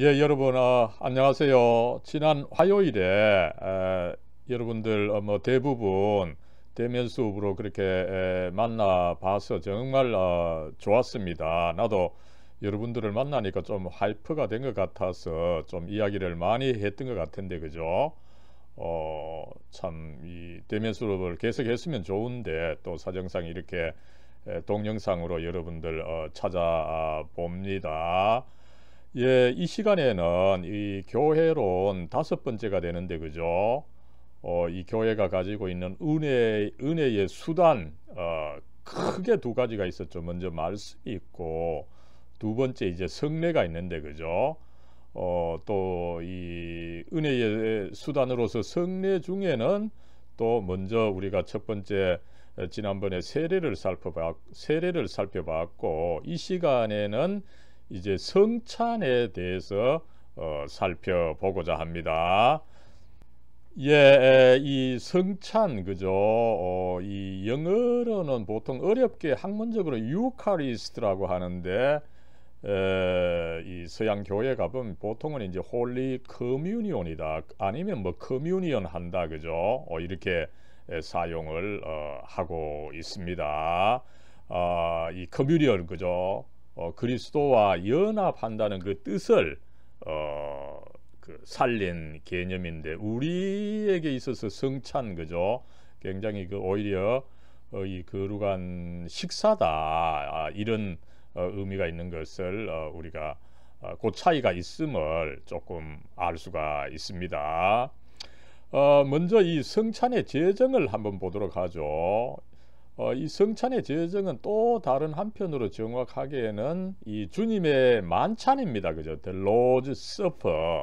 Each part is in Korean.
예, 여러분, 안녕하세요. 지난 화요일에 여러분들 뭐 대부분 대면 수업으로 그렇게 만나 봐서 정말 좋았습니다. 나도 여러분들을 만나니까 좀 하이프가 된 것 같아서 좀 이야기를 많이 했던 것 같은데, 그죠? 참, 이 대면 수업을 계속했으면 좋은데 또 사정상 이렇게 동영상으로 여러분들 찾아봅니다. 예, 이 시간에는 이 교회론 다섯 번째가 되는데, 그죠? 이 교회가 가지고 있는 은혜의 수단, 크게 두 가지가 있었죠. 먼저 말씀이 있고, 두 번째 이제 성례가 있는데, 그죠? 또 이 은혜의 수단으로서 성례 중에는 또 먼저 우리가 첫 번째 지난번에 세례를 살펴봤고, 이 시간에는 이제 성찬에 대해서 살펴보고자 합니다. 예, 이 성찬, 그죠? 이 영어로는 보통 어렵게 학문적으로 유카리스트라고 하는데, 이 서양 교회 가보면 보통은 이제 홀리 커뮤니온이다, 아니면 뭐 커뮤니언 한다, 그죠? 이렇게 사용을 하고 있습니다. 이 커뮤니언, 그죠? 그리스도와 연합한다는 그 뜻을 살린 개념인데, 우리에게 있어서 성찬, 그죠? 굉장히 오히려 이 거룩한 식사다, 이런 의미가 있는 것을 우리가 그 차이가 있음을 조금 알 수가 있습니다. 먼저 이 성찬의 제정을 한번 보도록 하죠. 이 성찬의 제정은 또 다른 한편으로 정확하게는 이 주님의 만찬입니다. 그죠? The Lord's Supper.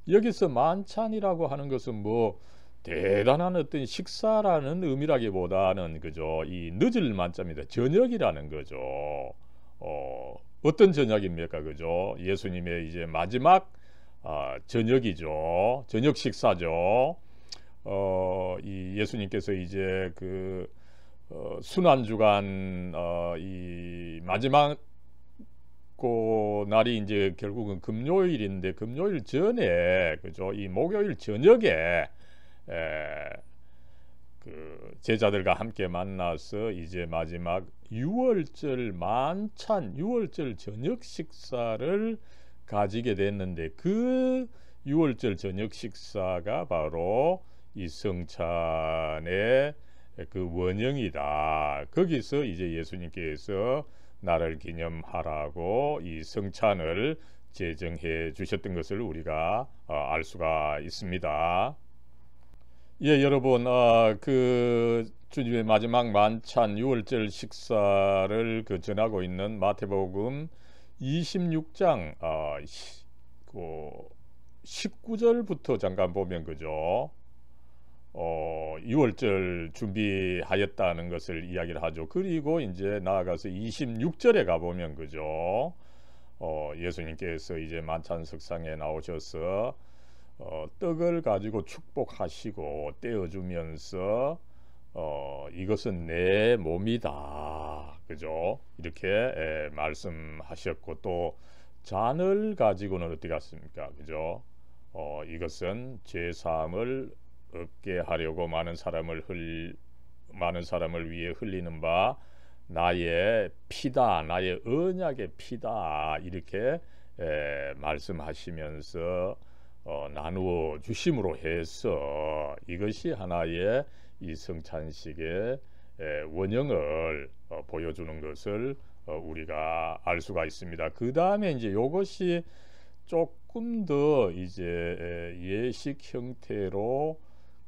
여기서 만찬이라고 하는 것은 뭐 대단한 어떤 식사라는 의미라기보다는, 그죠? 이 늦을 만찬입니다. 저녁이라는 거죠. 어떤 저녁입니까? 그죠? 예수님의 이제 마지막 저녁이죠. 저녁 식사죠. 이 예수님께서 이제 그 순환주간 이 마지막 그 날이 이제 결국은 금요일인데, 금요일 전에, 그죠? 이 목요일 저녁에 그 제자들과 함께 만나서 이제 마지막 유월절 만찬, 유월절 저녁 식사를 가지게 됐는데, 그 유월절 저녁 식사가 바로 이 성찬의 그 원형이다. 거기서 이제 예수님께서 나를 기념하라고 이 성찬을 제정해 주셨던 것을 우리가 알 수가 있습니다. 예, 여러분, 그 주님의 마지막 만찬 유월절 식사를 전하고 있는 마태복음 26장 그 19절부터 잠깐 보면, 그죠? 유월절 준비하였다는 것을 이야기를 하죠. 그리고 이제 나아가서 26절에 가보면, 그죠? 예수님께서 이제 만찬석상에 나오셔서 떡을 가지고 축복하시고 떼어주면서 이것은 내 몸이다, 그죠? 이렇게 말씀하셨고, 또 잔을 가지고는 어떻게 갔습니까? 그죠? 이것은 죄 사함을 얻게 하려고 많은 사람을 위해 흘리는 바 나의 피다, 나의 언약의 피다, 이렇게 말씀하시면서 나누어 주심으로 해서 이것이 하나의 이 성찬식의 원형을 보여주는 것을 우리가 알 수가 있습니다. 그 다음에 이제 이것이 조금 더 이제 예식 형태로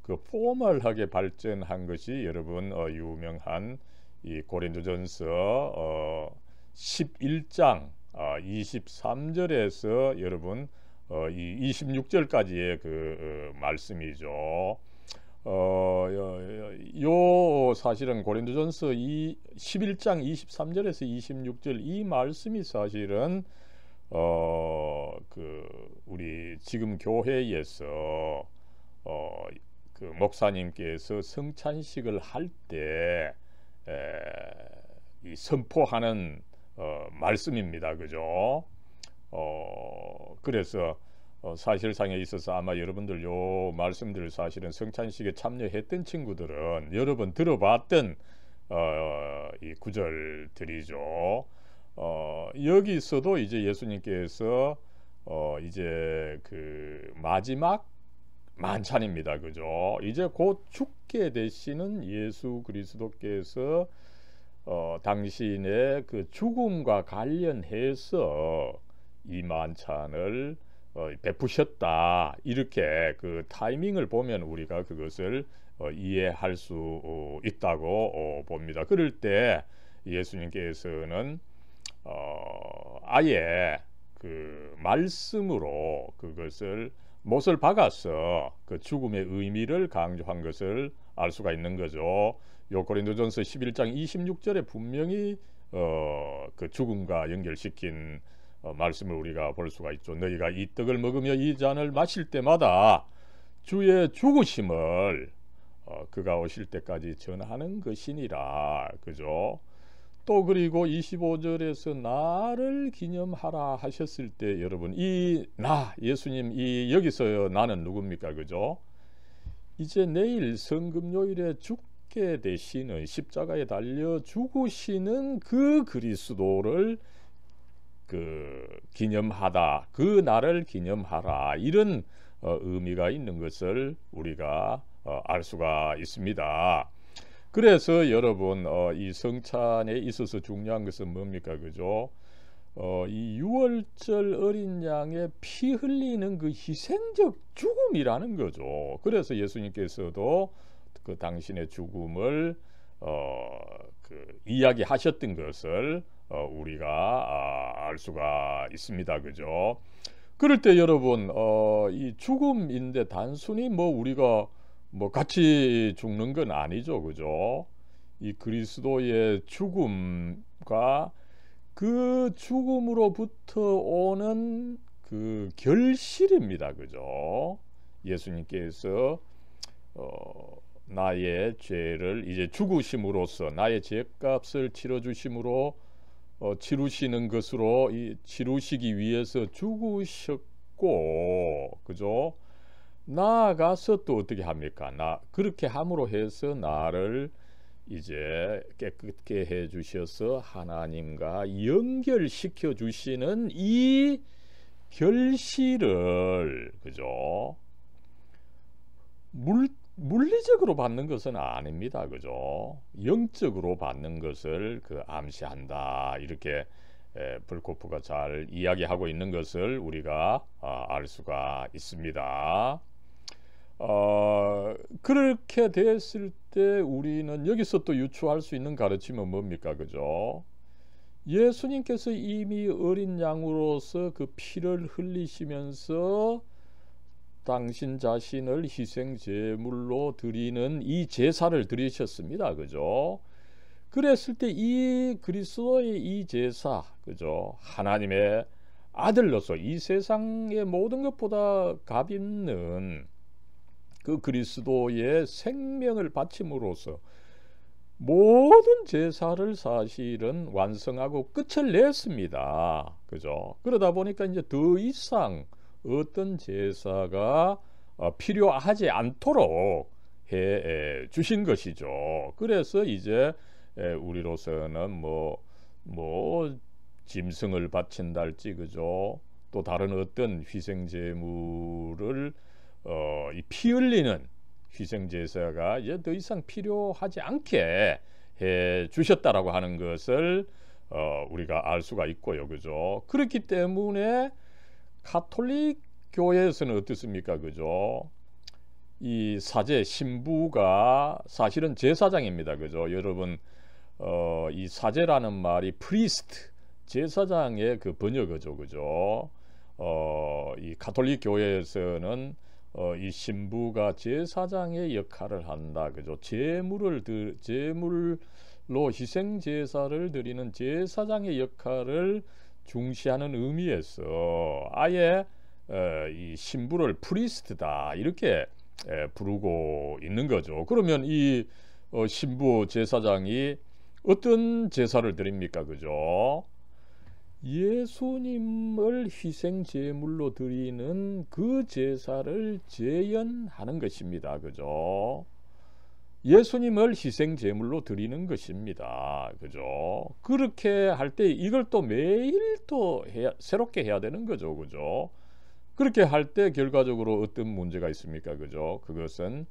그 포멀하게 발전한 것이 여러분 유명한 이 고린도전서 11장 23절에서 여러분 이 26절까지의 그 말씀이죠. 요 사실은 고린도전서 11장 23절에서 26절 이 말씀이 사실은 그 우리 지금 교회에서 그 목사님께서 성찬식을 할 때 이 선포하는 말씀입니다. 그죠? 그래서 사실상에 있어서 아마 여러분들 요 말씀들을 사실은 성찬식에 참여했던 친구들은 여러 번 들어봤던 이 구절들이죠. 여기서도 이제 예수님께서 이제 그 마지막 만찬입니다. 그죠? 이제 곧 죽게 되시는 예수 그리스도께서 당신의 그 죽음과 관련해서 이 만찬을 베푸셨다. 이렇게 그 타이밍을 보면 우리가 그것을 이해할 수 있다고 봅니다. 그럴 때 예수님께서는 아예 그 말씀으로 그것을 못을 박아서 그 죽음의 의미를 강조한 것을 알 수가 있는 거죠. 요 고린도전서 11장 26절에 분명히 그 죽음과 연결시킨 말씀을 우리가 볼 수가 있죠. 너희가 이 떡을 먹으며 이 잔을 마실 때마다 주의 죽으심을 그가 오실 때까지 전하는 것이니라. 그죠? 또 그리고 25절에서 나를 기념하라 하셨을 때 여러분 이 나 예수님 이 여기서 나는 누굽니까? 그죠? 이제 내일 성금요일에 죽게 되시는 십자가에 달려 죽으시는 그 그리스도를 그 기념하다, 그 날을 기념하라, 이런 의미가 있는 것을 우리가 알 수가 있습니다. 그래서 여러분 이 성찬에 있어서 중요한 것은 뭡니까? 그죠? 이 유월절 어린 양의 피 흘리는 그 희생적 죽음이라는 거죠. 그래서 예수님께서도 그 당신의 죽음을 그 이야기하셨던 것을 우리가 알 수가 있습니다. 그죠? 그럴 때 여러분 이 죽음인데 단순히 뭐 우리가 뭐 같이 죽는 건 아니죠. 그죠? 이 그리스도의 죽음과 그 죽음으로부터 오는 그 결실입니다. 그죠? 예수님께서 나의 죄를 이제 죽으심으로써 나의 죄값을 치러주심으로 치루시는 것으로 치루시기 위해서 죽으셨고, 그죠? 나아가서 또 어떻게 합니까? 그렇게 함으로 해서 나를 이제 깨끗게 해 주셔서 하나님과 연결시켜 주시는 이 결실을, 그죠? 물리적으로 받는 것은 아닙니다. 그죠? 영적으로 받는 것을 암시한다. 이렇게 불코프가 잘 이야기하고 있는 것을 우리가 알 수가 있습니다. 그렇게 됐을 때 우리는 여기서 또 유추할 수 있는 가르침은 뭡니까? 그죠? 예수님께서 이미 어린 양으로서 그 피를 흘리시면서 당신 자신을 희생 제물로 드리는 이 제사를 드리셨습니다. 그죠? 그랬을 때 이 그리스도의 이 제사, 그죠? 하나님의 아들로서 이 세상의 모든 것보다 값 있는 그 그리스도의 생명을 바침으로써 모든 제사를 사실은 완성하고 끝을 냈습니다. 그죠? 그러다 보니까 이제 더 이상 어떤 제사가 필요하지 않도록 해 주신 것이죠. 그래서 이제 우리로서는 뭐 짐승을 바친달지, 그죠? 또 다른 어떤 희생 제물을 이 피 흘리는 희생 제사가 이제 더 이상 필요하지 않게 해 주셨다라고 하는 것을 우리가 알 수가 있고요. 그죠? 그렇기 때문에 가톨릭 교회에서는 어떻습니까? 그죠? 이 사제 신부가 사실은 제사장입니다. 그죠? 여러분 이 사제라는 말이 프리스트 제사장의 그 번역어죠. 그죠? 이 가톨릭 교회에서는 이 신부가 제사장의 역할을 한다. 그죠? 제물로 희생 제사를 드리는 제사장의 역할을 중시하는 의미에서 아예 이 신부를 프리스트다 이렇게 부르고 있는 거죠. 그러면 이 신부 제사장이 어떤 제사를 드립니까? 그죠? 예수님을 희생 제물로 드리는 그 제사를 재현하는 것입니다. 그죠? 예수님을 희생 제물로 드리는 것입니다. 그죠? 그렇게 할 때 이걸 또 매일 또 새롭게 해야 되는 거죠. 그죠? 그렇게 할 때 결과적으로 어떤 문제가 있습니까? 그죠? 그것은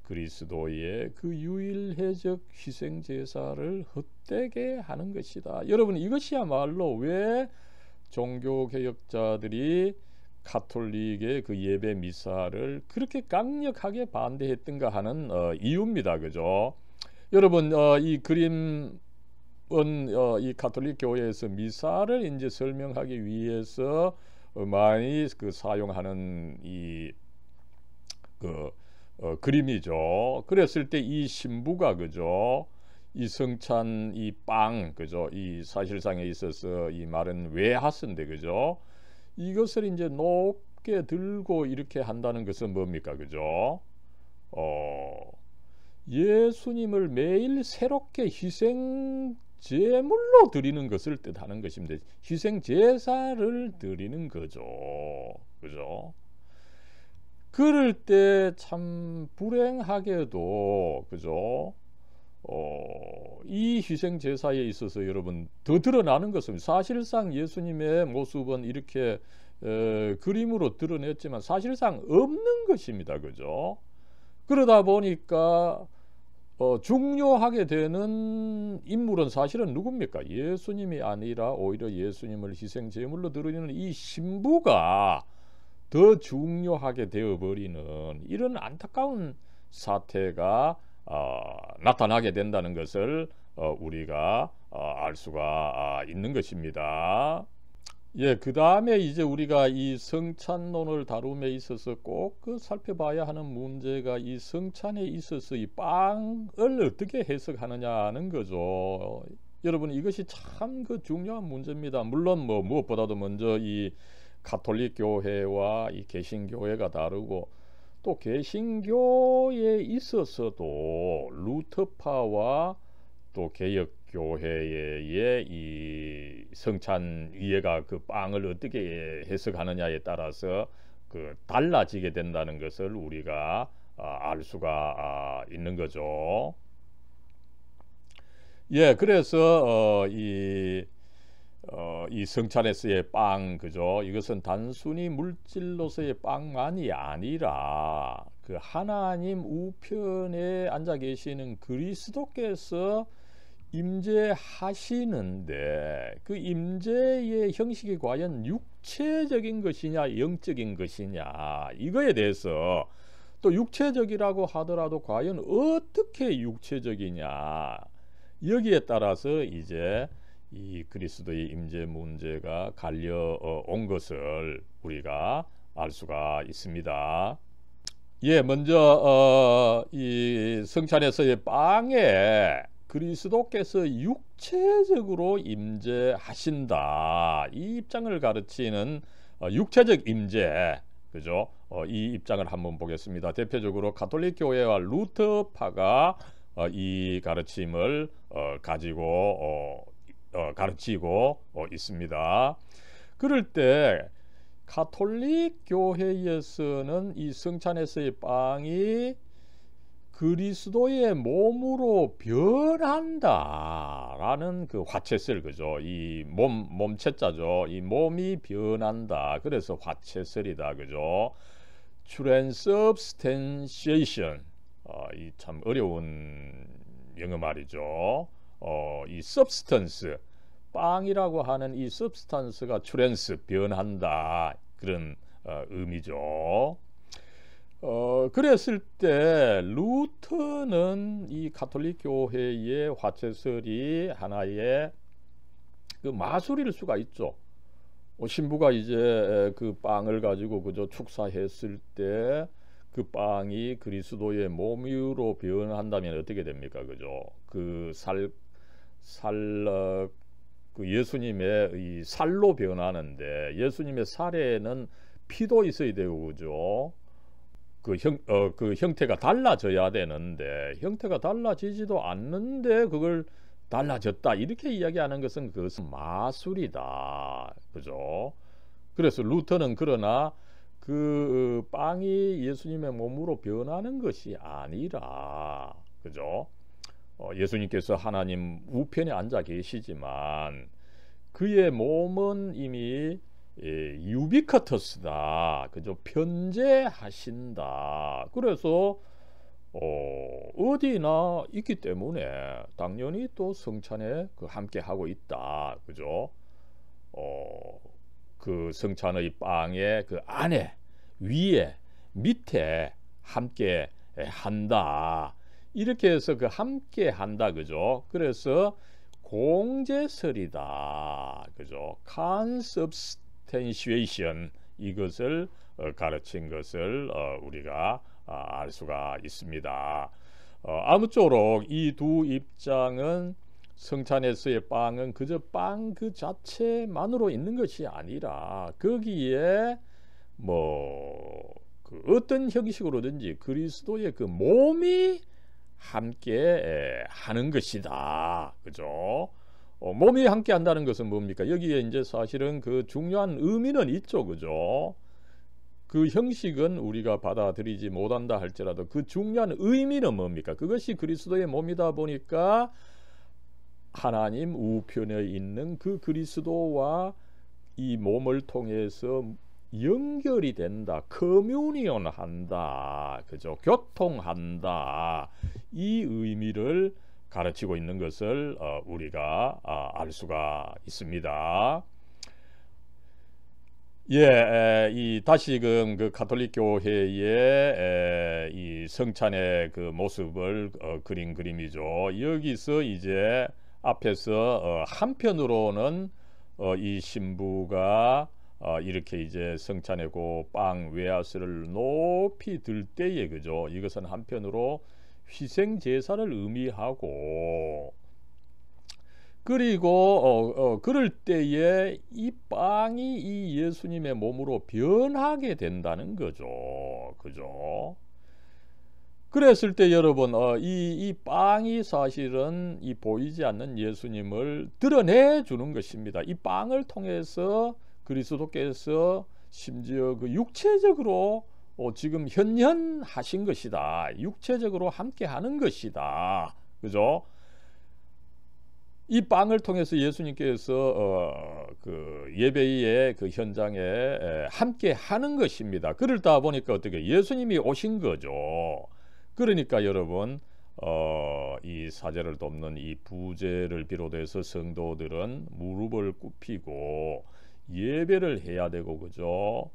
그리스도의 그 유일회적 희생 제사를 헛되게 하는 것이다. 여러분, 이것이야말로 왜 종교 개혁자들이 가톨릭의 그 예배 미사를 그렇게 강력하게 반대했던가 하는 이유입니다. 그죠? 여러분, 이 그림은 이 가톨릭 교회에서 미사를 이제 설명하기 위해서 많이 그 사용하는 이 그림이죠. 그랬을 때 이 신부가 그죠? 이 성찬 이 빵 그죠? 이 사실상에 있어서 이 말은 외하스인데 그죠? 이것을 이제 높게 들고 이렇게 한다는 것은 뭡니까? 그죠? 예수님을 매일 새롭게 희생 제물로 드리는 것을 뜻하는 것입니다. 희생 제사를 드리는 거죠. 그죠? 그럴 때 참 불행하게도 그죠? 이 희생 제사에 있어서 여러분 더 드러나는 것은 사실상 예수님의 모습은 이렇게 그림으로 드러냈지만 사실상 없는 것입니다. 그죠? 그러다 보니까 중요하게 되는 인물은 사실은 누굽니까? 예수님이 아니라 오히려 예수님을 희생 제물로 드리는 이 신부가 더 중요하게 되어버리는 이런 안타까운 사태가 나타나게 된다는 것을 우리가 알 수가 있는 것입니다. 예, 그 다음에 이제 우리가 이 성찬론을 다룸에 있어서 꼭 살펴봐야 하는 문제가 이 성찬에 있어서 이 빵을 어떻게 해석하느냐는 거죠. 여러분, 이것이 참 중요한 문제입니다. 물론 무엇보다도 먼저 이 가톨릭 교회와 이 개신교회가 다르고 또 개신교에 있어서도 루터파와 또 개혁교회의 이 성찬 이해가 그 빵을 어떻게 해석하느냐에 따라서 달라지게 된다는 것을 우리가 알 수가 있는 거죠. 예, 그래서 이 성찬에서의 빵 그죠? 이것은 단순히 물질로서의 빵만이 아니라 그 하나님 우편에 앉아 계시는 그리스도께서 임재하시는데 그 임재의 형식이 과연 육체적인 것이냐 영적인 것이냐 이거에 대해서 또 육체적이라고 하더라도 과연 어떻게 육체적이냐 여기에 따라서 이제 이 그리스도의 임재 문제가 갈려 온 것을 우리가 알 수가 있습니다. 예, 먼저 이 성찬에서의 빵에 그리스도께서 육체적으로 임재하신다 이 입장을 가르치는 육체적 임재 그죠? 이 입장을 한번 보겠습니다. 대표적으로 가톨릭 교회와 루터파가 이 가르침을 가지고 가르치고 있습니다. 그럴 때 가톨릭 교회에서는 이 성찬에서의 빵이 그리스도의 몸으로 변한다라는 그 화채설 그죠? 이 몸체자죠. 이 몸이 변한다. 그래서 화채설이다 그죠? transubstantiation 이 참 어려운 영어 말이죠. 이 substance 빵이라고 하는 이 substance가 trans 변한다 그런 의미죠. 그랬을 때 루터는 이 가톨릭 교회의 화채설이 하나의 그 마술일 수가 있죠. 신부가 이제 그 빵을 가지고 그저 축사했을 때 그 빵이 그리스도의 몸으로 변한다면 어떻게 됩니까? 그죠? 그 예수님의 이 살로 변하는데 예수님의 살에는 피도 있어야 되고 그죠? 그 형태가 달라져야 되는데 형태가 달라지지도 않는데 그걸 달라졌다 이렇게 이야기하는 것은 그것은 마술이다. 그죠? 그래서 루터는 그러나 그 빵이 예수님의 몸으로 변하는 것이 아니라, 그죠? 예수님께서 하나님 우편에 앉아 계시지만 그의 몸은 이미 유비쿼터스다. 그죠? 편재하신다. 그래서 어디나 있기 때문에 당연히 또 성찬에 함께 하고 있다. 그죠? 그 성찬의 빵의 그 안에, 위에, 밑에 함께 한다. 이렇게 해서 그 함께 한다. 그죠? 그래서 공제설이다. 그죠? consubstantiation 이것을 가르친 것을 우리가 알 수가 있습니다. 아무쪼록 이 두 입장은 성찬에서의 빵은 그저 빵 그 자체만으로 있는 것이 아니라 거기에 그 어떤 형식으로든지 그리스도의 그 몸이 함께 하는 것이다. 그죠? 몸이 함께 한다는 것은 뭡니까? 여기에 이제 사실은 그 중요한 의미는 있죠. 그죠? 그 형식은 우리가 받아들이지 못한다 할지라도 그 중요한 의미는 뭡니까? 그것이 그리스도의 몸이다 보니까 하나님 우편에 있는 그 그리스도와 이 몸을 통해서 연결이 된다. 커뮤니언 한다. 그죠? 교통한다. 이 의미를 가르치고 있는 것을 우리가 알 수가 있습니다. 이 다시금 그 가톨릭 교회의 이 성찬의 그 모습을 그린 그림이죠. 여기서 이제 앞에서 한편으로는 이 신부가 이렇게 이제 성찬의 그 빵 외아스를 높이 들 때에, 그죠? 이것은 한편으로 희생 제사를 의미하고, 그리고 그럴 때에 이 빵이 이 예수님의 몸으로 변하게 된다는 거죠. 그죠? 그랬을 때 여러분 이 빵이 사실은 이 보이지 않는 예수님을 드러내 주는 것입니다. 이 빵을 통해서 그리스도께서 심지어 그 육체적으로 지금 현현하신 것이다. 육체적으로 함께 하는 것이다. 그죠? 이 빵을 통해서 예수님께서 그 예배의 그 현장에 함께 하는 것입니다. 그러다 보니까 어떻게 예수님이 오신 거죠. 그러니까 여러분 이 사제를 돕는 이 부제를 비롯해서 성도들은 무릎을 굽히고 예배를 해야 되고, 그죠?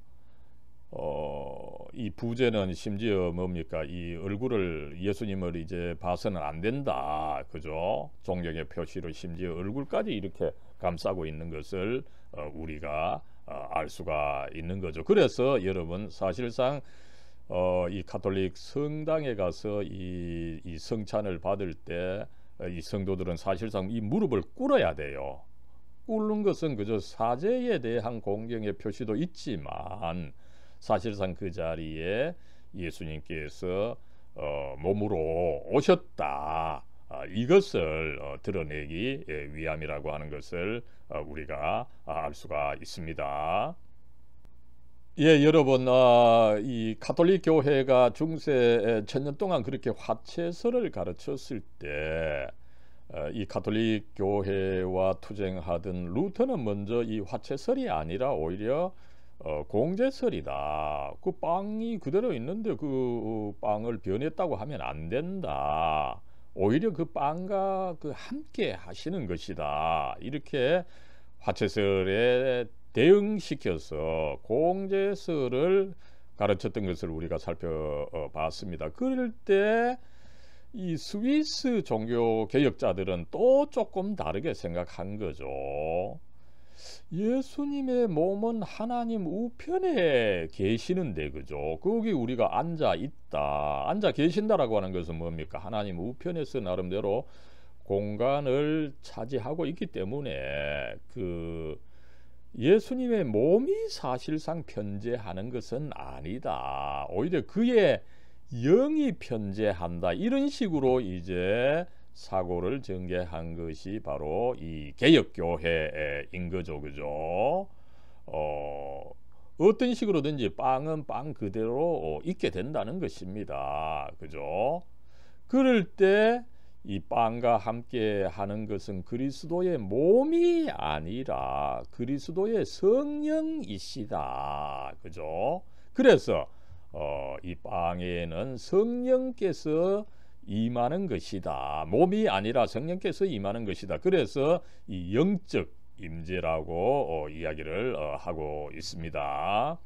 이 부제는 심지어 뭡니까? 이 얼굴을 예수님을 이제 봐서는 안 된다. 그죠? 존경의 표시로 심지어 얼굴까지 이렇게 감싸고 있는 것을 우리가 알 수가 있는 거죠. 그래서 여러분 사실상 이 가톨릭 성당에 가서 이 성찬을 받을 때 이 성도들은 사실상 이 무릎을 꿇어야 돼요. 꿇는 것은 그저 사제에 대한 공경의 표시도 있지만 사실상 그 자리에 예수님께서 몸으로 오셨다. 이것을 드러내기 위함이라고 하는 것을 우리가 알 수가 있습니다. 여러분 이 가톨릭 교회가 중세 천년 동안 그렇게 화채설을 가르쳤을 때 이 가톨릭 교회와 투쟁하던 루터는 먼저 이 화채설이 아니라 오히려 공제설이다. 그 빵이 그대로 있는데 그 빵을 변했다고 하면 안 된다. 오히려 그 빵과 그 함께 하시는 것이다. 이렇게 화채설에 대응시켜서 공제설을 가르쳤던 것을 우리가 살펴봤습니다. 그럴 때 이 스위스 종교 개혁자들은 또 조금 다르게 생각한 거죠. 예수님의 몸은 하나님 우편에 계시는데, 그죠? 거기 우리가 앉아 있다, 앉아 계신다라고 하는 것은 뭡니까? 하나님 우편에서 나름대로 공간을 차지하고 있기 때문에 그 예수님의 몸이 사실상 편재하는 것은 아니다. 오히려 그의 영이 편재한다. 이런 식으로 이제 사고를 전개한 것이 바로 이 개혁교회인 거죠, 그죠? 어떤 식으로든지 빵은 빵 그대로 있게 된다는 것입니다, 그죠? 그럴 때 이 빵과 함께 하는 것은 그리스도의 몸이 아니라 그리스도의 성령이시다, 그죠? 그래서 이 빵에는 성령께서 임하는 것이다. 몸이 아니라 성령께서 임하는 것이다. 그래서 이 영적 임재라고 이야기를 하고 있습니다.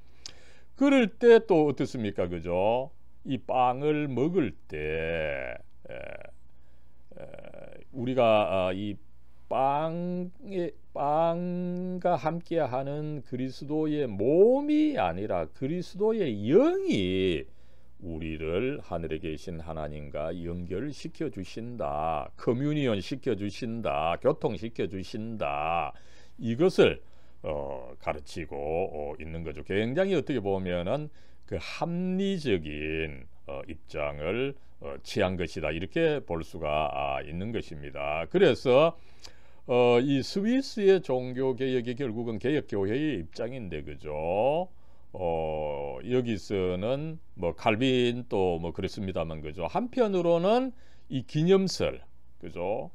그럴 때 또 어떻습니까, 그죠? 이 빵을 먹을 때 우리가 이 빵과 함께하는 그리스도의 몸이 아니라 그리스도의 영이 우리를 하늘에 계신 하나님과 연결시켜 주신다, 커뮤니언 시켜 주신다, 교통시켜 주신다, 이것을 가르치고 있는 거죠. 굉장히 어떻게 보면은 그 합리적인 입장을 취한 것이다, 이렇게 볼 수가 있는 것입니다. 그래서 이 스위스의 종교 개혁이 결국은 개혁교회의 입장인데, 그죠? 여기서는 뭐 칼빈 또 뭐 그렇습니다만, 그죠? 한편으로는 이 기념설, 그죠?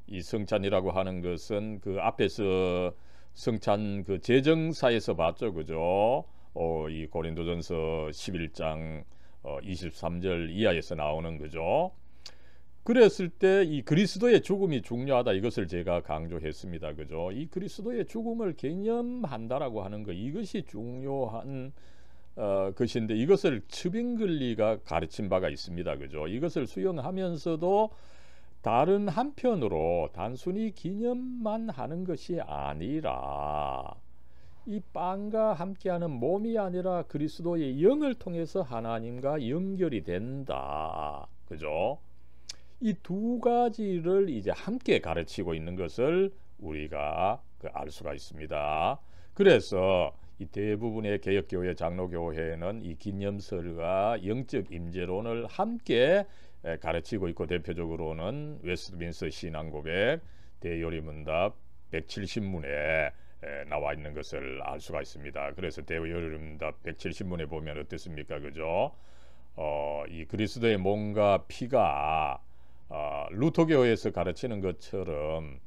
이 성찬이라고 하는 것은 그 앞에서 성찬 그 제정사에서 봤죠, 그죠? 이 고린도전서 11장 23절 이하에서 나오는 거죠. 그랬을 때 이 그리스도의 죽음이 중요하다, 이것을 제가 강조했습니다, 그죠? 이 그리스도의 죽음을 개념한다라고 하는 것, 이것이 중요한 것인데, 이것을 츠빙글리가 가르친 바가 있습니다, 그죠? 이것을 수용하면서도 다른 한편으로 단순히 기념만 하는 것이 아니라 이 빵과 함께하는 몸이 아니라 그리스도의 영을 통해서 하나님과 연결이 된다, 그죠? 이 두 가지를 이제 함께 가르치고 있는 것을 우리가 알 수가 있습니다. 그래서 이 대부분의 개혁교회 장로교회는 이 기념설과 영적 임재론을 함께 가르치고 있고, 대표적으로는 웨스트민스터 신앙고백 대요리문답 170문에 나와 있는 것을 알 수가 있습니다. 그래서 대요리문답 170문에 보면 어떻습니까, 그죠? 이 그리스도의 몸과 피가 루터교에서 가르치는 것처럼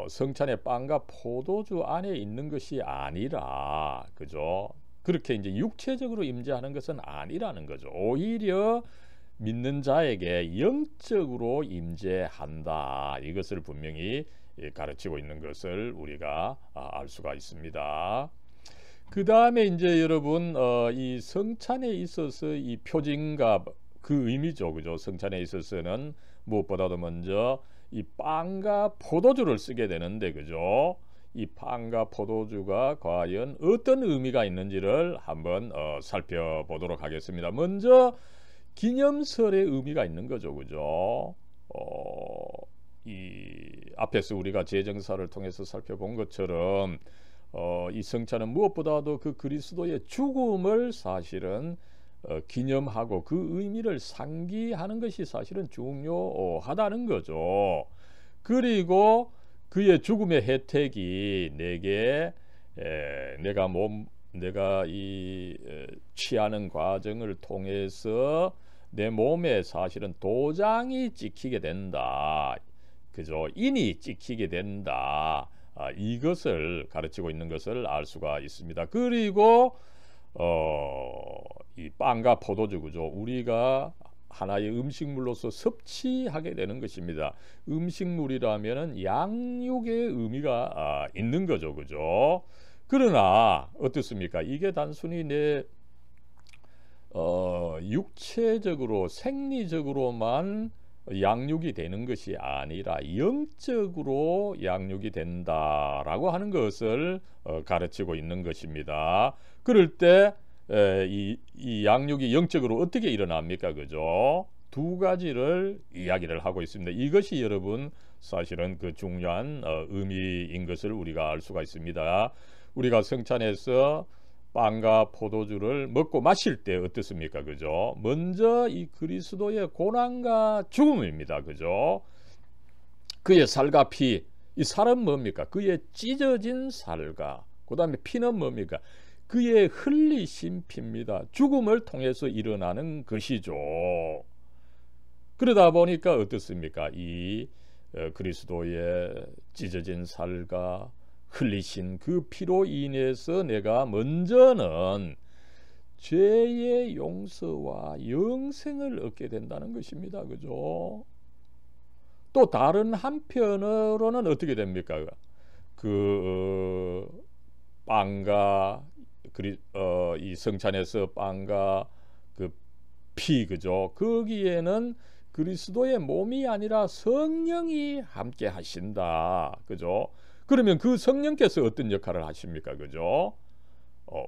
성찬의 빵과 포도주 안에 있는 것이 아니라, 그죠? 그렇게 이제 육체적으로 임재하는 것은 아니라는 거죠. 오히려 믿는 자에게 영적으로 임재한다, 이것을 분명히 가르치고 있는 것을 우리가 알 수가 있습니다. 그 다음에 이제 여러분 이 성찬에 있어서 이 표징과 그 의미죠, 그죠? 성찬에 있어서는 무엇보다도 먼저 이 빵과 포도주를 쓰게 되는데, 그죠? 이 빵과 포도주가 과연 어떤 의미가 있는지를 한번 살펴보도록 하겠습니다. 먼저 기념설의 의미가 있는 거죠, 그죠? 이 앞에서 우리가 제정사를 통해서 살펴본 것처럼 이 성찬은 무엇보다도 그 그리스도의 죽음을 사실은 기념하고 그 의미를 상기하는 것이 사실은 중요하다는 거죠. 그리고 그의 죽음의 혜택이 내게 내가 이 취하는 과정을 통해서 내 몸에 사실은 도장이 찍히게 된다, 그죠? 인이 찍히게 된다, 이것을 가르치고 있는 것을 알 수가 있습니다. 그리고 이 빵과 포도주, 그죠? 우리가 하나의 음식물로서 섭취하게 되는 것입니다. 음식물이라면은 양육의 의미가 있는 거죠, 그죠? 그러나 어떻습니까? 이게 단순히 내 육체적으로 생리적으로만 양육이 되는 것이 아니라 영적으로 양육이 된다라고 하는 것을 가르치고 있는 것입니다. 그럴 때 이 양육이 영적으로 어떻게 일어납니까, 그죠? 두 가지를 이야기를 하고 있습니다. 이것이 여러분 사실은 그 중요한 의미인 것을 우리가 알 수가 있습니다. 우리가 성찬에서 빵과 포도주를 먹고 마실 때 어떻습니까, 그죠? 먼저 이 그리스도의 고난과 죽음입니다, 그죠? 그의 살과 피, 이 살은 뭡니까? 그의 찢어진 살과, 그 다음에 피는 뭡니까? 그의 흘리신 피입니다. 죽음을 통해서 일어나는 것이죠. 그러다 보니까 어떻습니까? 이 그리스도의 찢어진 살과 흘리신 그 피로 인해서 내가 먼저는 죄의 용서와 영생을 얻게 된다는 것입니다. 그죠? 또 다른 한편으로는 어떻게 됩니까? 그 빵과 이 성찬에서 빵과 그 피, 그죠? 거기에는 그리스도의 몸이 아니라 성령이 함께 하신다. 그죠? 그러면 그 성령께서 어떤 역할을 하십니까? 그죠?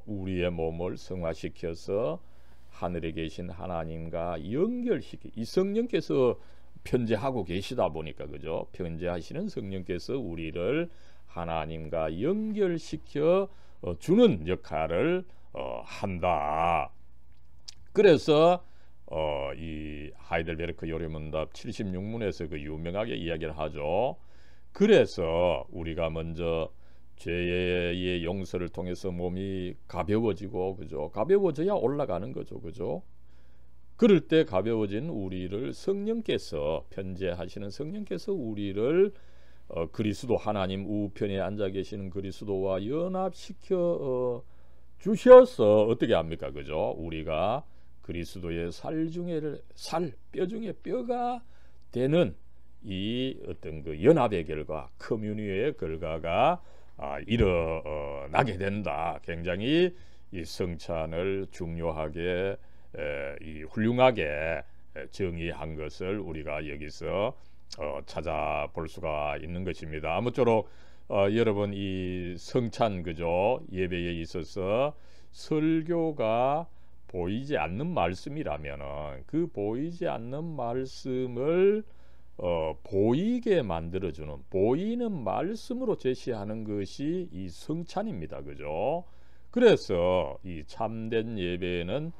우리의 몸을 성화시켜서 하늘에 계신 하나님과 연결시키, 이 성령께서 편재하고 계시다 보니까, 그죠? 편재하시는 성령께서 우리를 하나님과 연결시켜 주는 역할을 한다. 그래서 이 하이델베르크 요리문답 76문에서 그 유명하게 이야기를 하죠. 그래서 우리가 먼저 죄의 용서를 통해서 몸이 가벼워지고, 그죠? 가벼워져야 올라가는 거죠, 그죠? 그럴 때 가벼워진 우리를 성령께서, 편재하시는 성령께서 우리를 그리스도, 하나님 우편에 앉아 계시는 그리스도와 연합시켜 주셔서 어떻게 합니까? 그죠? 우리가 그리스도의 뼈 중에 뼈가 되는 이 어떤 그 연합의 결과, 커뮤니의 결과가 일어나게 된다. 굉장히 이 성찬을 중요하게, 이 훌륭하게 정의한 것을 우리가 여기서 찾아볼 수가 있는 것입니다. 아무쪼록 여러분, 이 성찬, 그죠? 예배에 있어서 설교가 보이지 않는 말씀이라면은 그 보이지 않는 말씀을 보이게 만들어주는, 보이는 말씀으로 제시하는 것이 이 성찬입니다. 그죠? 그래서 이 참된 예배에는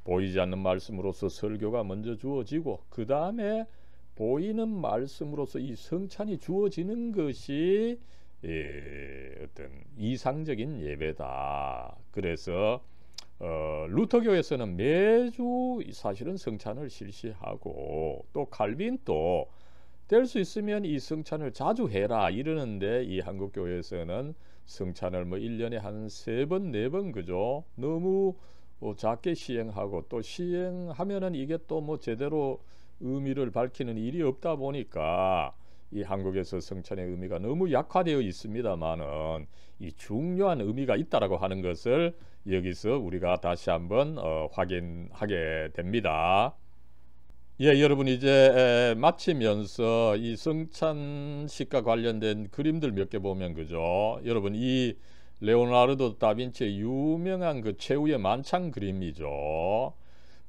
보이지 않는 말씀으로서 설교가 먼저 주어지고, 그 다음에 보이는 말씀으로서 이 성찬이 주어지는 것이 어떤 이상적인 예배다. 그래서 루터교에서는 매주 사실은 성찬을 실시하고, 또 칼빈도 될 수 있으면 이 성찬을 자주 해라 이러는데, 이 한국교회에서는 성찬을 뭐 1년에 한 3번, 4번, 그죠? 너무 작게 시행하고, 또 시행하면은 이게 또 뭐 제대로 의미를 밝히는 일이 없다 보니까 이 한국에서 성찬의 의미가 너무 약화되어 있습니다만은 이 중요한 의미가 있다라고 하는 것을 여기서 우리가 다시 한번 확인하게 됩니다. 예, 여러분, 이제 마치면서 이 성찬식과 관련된 그림들 몇 개 보면, 그죠? 여러분, 이 레오나르도 다빈치의 유명한 그 최후의 만찬 그림이죠.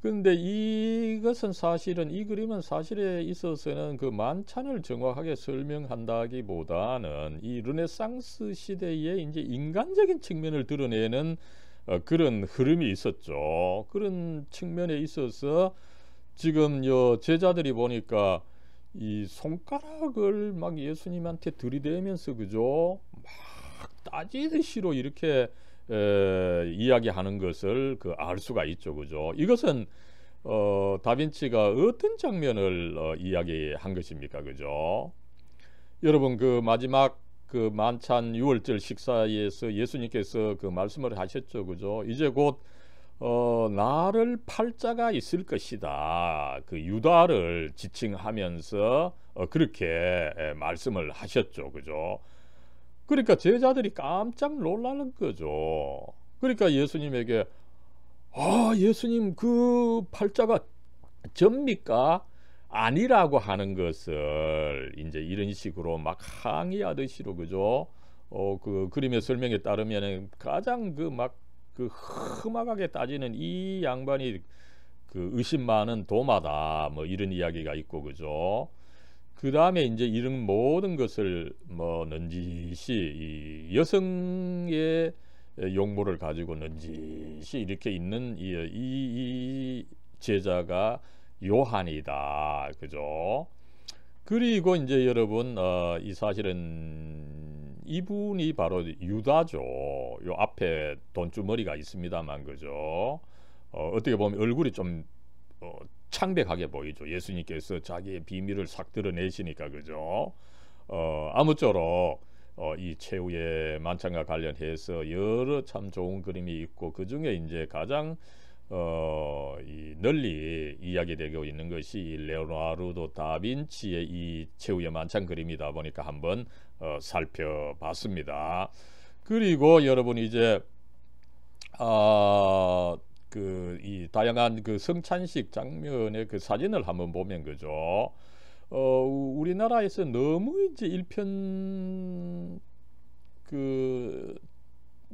근데 이것은 사실은, 이 그림은 사실에 있어서는 그 만찬을 정확하게 설명한다기보다는 이 르네상스 시대의 이제 인간적인 측면을 드러내는 그런 흐름이 있었죠. 그런 측면에 있어서 지금 제자들이 보니까 이 손가락을 막 예수님한테 들이대면서, 그죠? 막 따지듯이로 이렇게 이야기하는 것을 알 수가 있죠, 그죠? 이것은 다빈치가 어떤 장면을 이야기한 것입니까, 그죠? 여러분, 그 마지막 그 만찬 유월절 식사에서 예수님께서 그 말씀을 하셨죠, 그죠? 이제 곧 나를 팔 자가 있을 것이다. 그 유다를 지칭하면서 그렇게 말씀을 하셨죠, 그죠? 그러니까 제자들이 깜짝 놀라는 거죠. 그러니까 예수님에게 예수님, 그 팔자가 접니까? 아니라고 하는 것을 이제 이런 식으로 막 항의하듯이로, 그죠? 그 그림의 설명에 따르면 가장 그 험악하게 따지는 이 양반이 그 의심 많은 도마다, 뭐 이런 이야기가 있고, 그죠? 그 다음에 이제 이런 모든 것을 뭐 넌지시 이 여성의 용모를 가지고 넌지시 이렇게 있는 이 제자가 요한이다, 그죠? 그리고 이제 여러분 이 사실은 이분이 바로 유다죠. 요 앞에 돈주머니가 있습니다만 그죠. 어떻게 보면 얼굴이 좀 창백하게 보이죠. 예수님께서 자기의 비밀을 싹 드러내시니까 그죠. 아무쪼록 이 최후의 만찬과 관련해서 여러 참 좋은 그림이 있고 그 중에 이제 가장 이 널리 이야기되고 있는 것이 레오나르도 다빈치의 이 최후의 만찬 그림이다 보니까 한번 살펴봤습니다. 그리고 여러분 이제 이 다양한 그 성찬식 장면의 그 사진을 한번 보면 그죠. 우리나라에서 너무 이제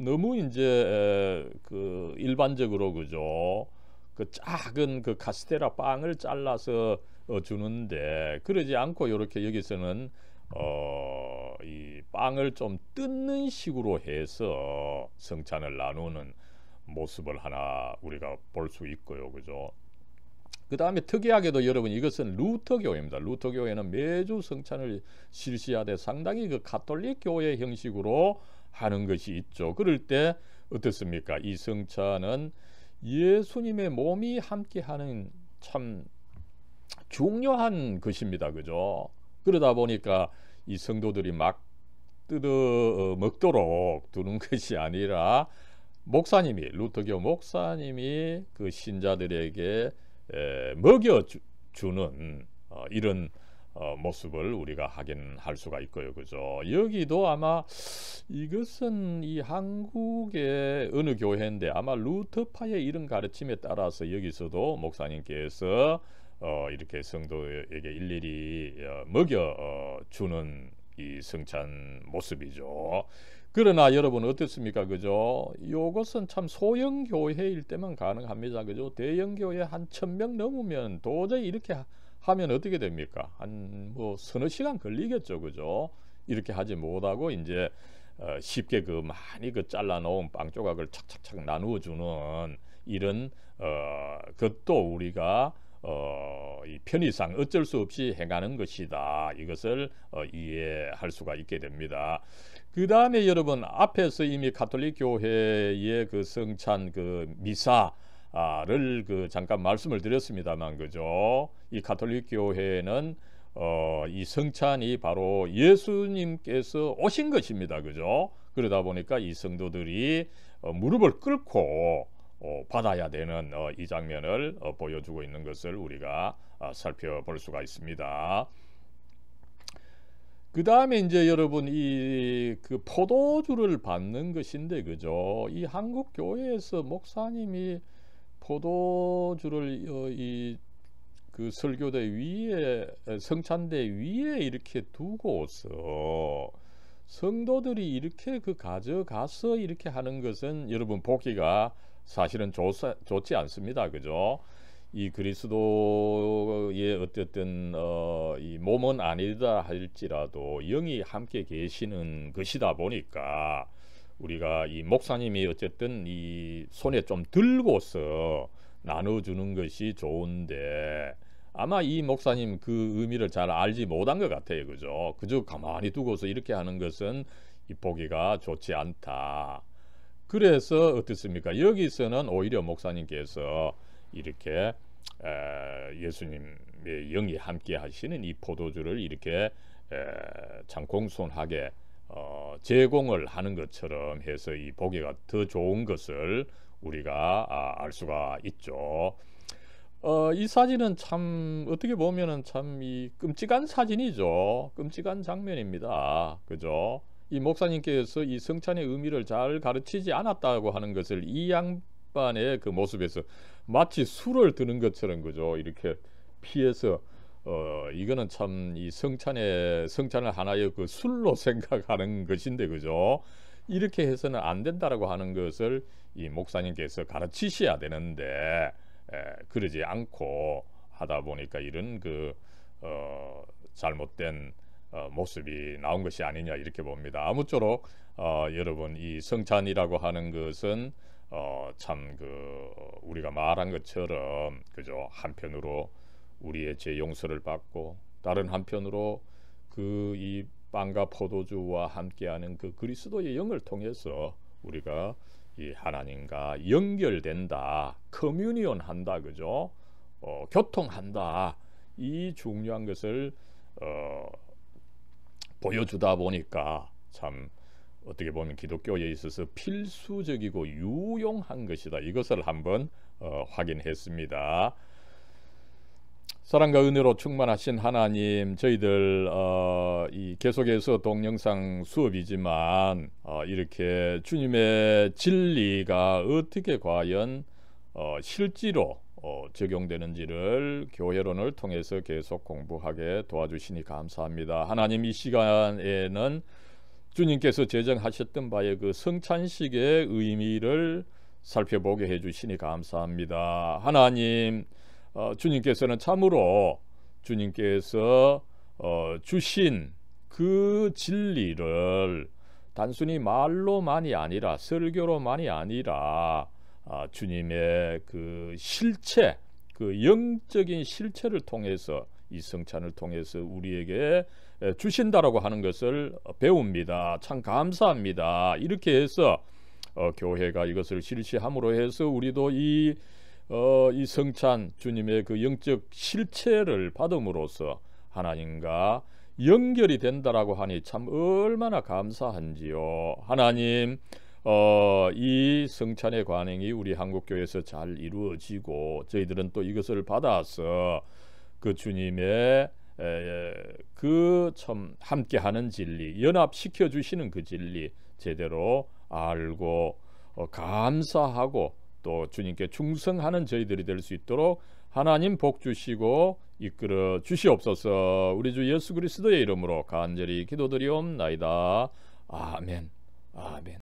너무 이제 그 일반적으로 그죠. 그 작은 그 카스테라 빵을 잘라서 주는데 그러지 않고 이렇게 여기서는 이 빵을 좀 뜯는 식으로 해서 성찬을 나누는 모습을 하나 우리가 볼 수 있고요. 그죠? 그 다음에 특이하게도 여러분 이것은 루터교회입니다. 루터교회는 매주 성찬을 실시하되 상당히 그 가톨릭 교회 형식으로 하는 것이 있죠. 그럴 때 어떻습니까? 이 성찬은 예수님의 몸이 함께하는 참 중요한 것입니다. 그죠? 그러다 보니까 이 성도들이 막 뜯어 먹도록 두는 것이 아니라 루터교 목사님이 그 신자들에게 먹여주는 이런 모습을 우리가 확인할 수가 있고요. 그죠? 여기도 아마 이것은 이 한국의 어느 교회인데 아마 루터파의 이런 가르침에 따라서 여기서도 목사님께서 이렇게 성도에게 일일이 먹여주는 이 성찬 모습이죠. 그러나 여러분 어떻습니까? 그죠? 요것은 참 소형 교회일 때만 가능합니다. 그죠? 대형 교회 한 1000명 넘으면 도저히 이렇게 하면 어떻게 됩니까? 한 뭐 서너 시간 걸리겠죠. 그죠? 이렇게 하지 못하고 이제 쉽게 그 많이 그 잘라 놓은 빵 조각을 착착착 나누어 주는 이런 것도 우리가 이 편의상 어쩔 수 없이 행하는 것이다. 이것을 이해할 수가 있게 됩니다. 그 다음에 여러분 앞에서 이미 가톨릭 교회의 그 성찬 그 미사를 그 잠깐 말씀을 드렸습니다만 그죠? 이 가톨릭 교회는 이 성찬이 바로 예수님께서 오신 것입니다. 그죠? 그러다 보니까 이 성도들이 무릎을 꿇고 받아야 되는 이 장면을 보여주고 있는 것을 우리가 살펴볼 수가 있습니다. 그 다음에 이제 여러분 이 그 포도주를 받는 것인데 그죠? 이 한국 교회에서 목사님이 포도주를 이 그 설교대 위에 성찬대 위에 이렇게 두고서 성도들이 이렇게 그 가져가서 이렇게 하는 것은 여러분 보기가 사실은 좋지 않습니다. 그죠? 이 그리스도의 어쨌든 이 몸은 아니다 할지라도 영이 함께 계시는 것이다 보니까 우리가 이 목사님이 어쨌든 이 손에 좀 들고서 나눠주는 것이 좋은데 아마 이 목사님 그 의미를 잘 알지 못한 것 같아요. 그죠? 그저 가만히 두고서 이렇게 하는 것은 이 보기가 좋지 않다. 그래서 어떻습니까? 여기서는 오히려 목사님께서 이렇게 예수님의 영이 함께 하시는 이 포도주를 이렇게 장공손하게 제공을 하는 것처럼 해서 이 보기가 더 좋은 것을 우리가 알 수가 있죠. 이 사진은 참 어떻게 보면은 참 이 끔찍한 사진이죠. 끔찍한 장면입니다. 그죠? 이 목사님께서 이 성찬의 의미를 잘 가르치지 않았다고 하는 것을 이 양반의 그 모습에서 마치 술을 드는 것처럼 그죠? 이렇게 피해서 이거는 참 이 성찬을 하나의 그 술로 생각하는 것인데 그죠? 이렇게 해서는 안 된다라고 하는 것을 이 목사님께서 가르치셔야 되는데 그러지 않고 하다 보니까 이런 그 잘못된 모습이 나온 것이 아니냐 이렇게 봅니다. 아무쪼록 여러분 이 성찬이라고 하는 것은 참 그 우리가 말한 것처럼 그죠? 한편으로 우리의 죄 용서를 받고 다른 한편으로 그 이 빵과 포도주와 함께하는 그 그리스도의 영을 통해서 우리가 이 하나님과 연결된다, 커뮤니온 한다, 그죠? 교통한다. 이 중요한 것을 보여주다 보니까 참 어떻게 보면 기독교에 있어서 필수적이고 유용한 것이다. 이것을 한번 확인했습니다. 사랑과 은혜로 충만하신 하나님, 저희들 이 계속해서 동영상 수업이지만 이렇게 주님의 진리가 어떻게 과연 실제로 적용되는지를 교회론을 통해서 계속 공부하게 도와주시니 감사합니다. 하나님, 이 시간에는 주님께서 제정하셨던 바의 그 성찬식의 의미를 살펴보게 해주시니 감사합니다. 하나님, 주님께서는 참으로 주님께서 주신 그 진리를 단순히 말로만이 아니라, 설교로만이 아니라 주님의 그 실체, 그 영적인 실체를 통해서, 이 성찬을 통해서 우리에게 주신다라고 하는 것을 배웁니다. 참 감사합니다. 이렇게 해서 교회가 이것을 실시함으로 해서 우리도 이 성찬, 주님의 그 영적 실체를 받음으로써 하나님과 연결이 된다라고 하니 참 얼마나 감사한지요. 하나님, 이 성찬의 관행이 우리 한국교회에서 잘 이루어지고 저희들은 또 이것을 받아서 그 주님의 그 참 함께하는 진리, 연합시켜 주시는 그 진리 제대로 알고 감사하고 또 주님께 충성하는 저희들이 될 수 있도록 하나님 복 주시고 이끌어 주시옵소서. 우리 주 예수 그리스도의 이름으로 간절히 기도드리옵나이다. 아멘. 아멘.